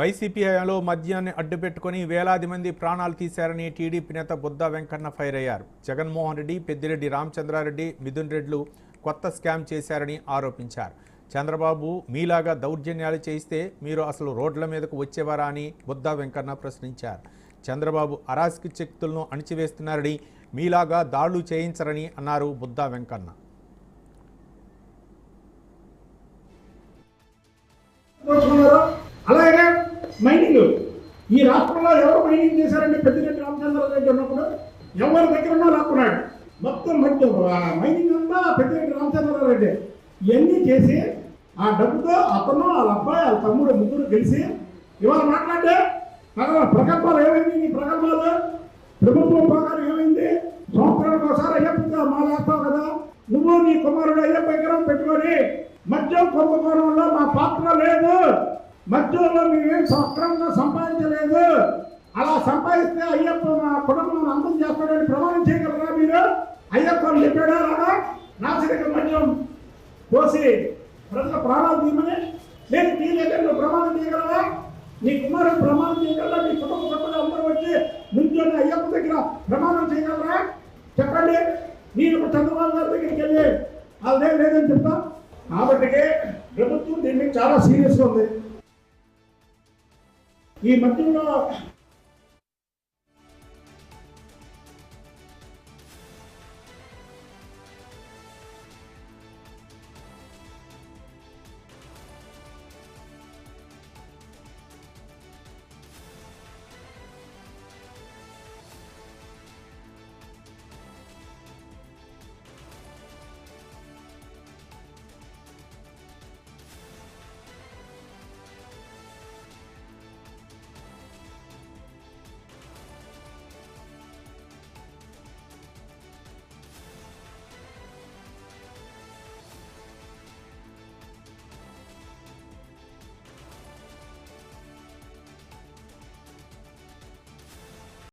YCP హయాంలో మద్యాన్ని అడ్డుపెట్టుకుని వేలాది మంది ప్రాణాలు తీశారని టీడీపీ నేత బుద్దా వెంకన్న ఫైర్ అయ్యారు. జగన్మోహన్ రెడ్డి, పెద్దిరెడ్డి రామచంద్రారెడ్డి, మిథున్ రెడ్డిలు కొత్త స్కామ్ చేశారని ఆరోపించారు. చంద్రబాబు మీలాగా దౌర్జన్యాలు చేయిస్తే మీరు అసలు రోడ్ల మీదకు వచ్చేవారా అని బుద్దా వెంకన్న ప్రశ్నించారు. చంద్రబాబు అరాచక శక్తులను అణిచివేస్తున్నారని, మీలాగా దాడులు చేయించరని అన్నారు బుద్దా వెంకన్న. అలాగే మైనింగ్ ఈ రాష్ట్రంలో ఎవరు మైనింగ్ చేశారంటే పెద్దిరెడ్డి రామచంద్రారెడ్డి ఉన్నప్పుడు ఎవరి దగ్గర లాక్కున్నాడు. మొత్తం మైనింగ్ అంతా పెద్దిరెడ్డి రామచంద్రారెడ్డి ఇవన్నీ చేసి ఆ డబ్బుతో అతను వాళ్ళ అబ్బాయి వాళ్ళ తమ్ముడు ముగ్గురు గెలిచి ఇవాళ మాట్లాడే ప్రకల్పాలు ఏమైంది, నీ ప్రకల్పాలు ప్రభుత్వం ప్రకారం ఏమైంది? సంవత్సరానికి ఒకసారి అయ్యప్ప మాలేస్తావు కదా, నువ్వు నీ కుమారుడు అయ్యప్ప విగ్రహం పెట్టుకొని మద్యం కుంభకోణంలో మా పాత్ర లేదు, మధ్యలో మేమేం సక్రమంగా సంపాదించలేదు, అలా సంపాదిస్తే అయ్యప్ప మా కుటుంబం అందం చేస్తాడని ప్రమాణం చేయగలరా మీరు? అయ్యప్ప చెప్పాడా రాగా నాసిరక మద్యం పోసి ప్రజల ప్రాణాలు తీయమని? నేను తీయలేదని ప్రమాణం చేయగలరా? నీ కుమారుడు ప్రమాణం చేయగలరా? నీ కుటుంబ సభ్యులు అందరూ వచ్చి నుంచొని అయ్యప్ప దగ్గర ప్రమాణం చేయగలరా? చెప్పండి. నేను చంద్రబాబు గారి దగ్గరికి వెళ్ళి అదే లేదని చెప్తా. కాబట్టి ప్రభుత్వం దీన్ని చాలా సీరియస్గా ఉంది. ఈ మధ్యలో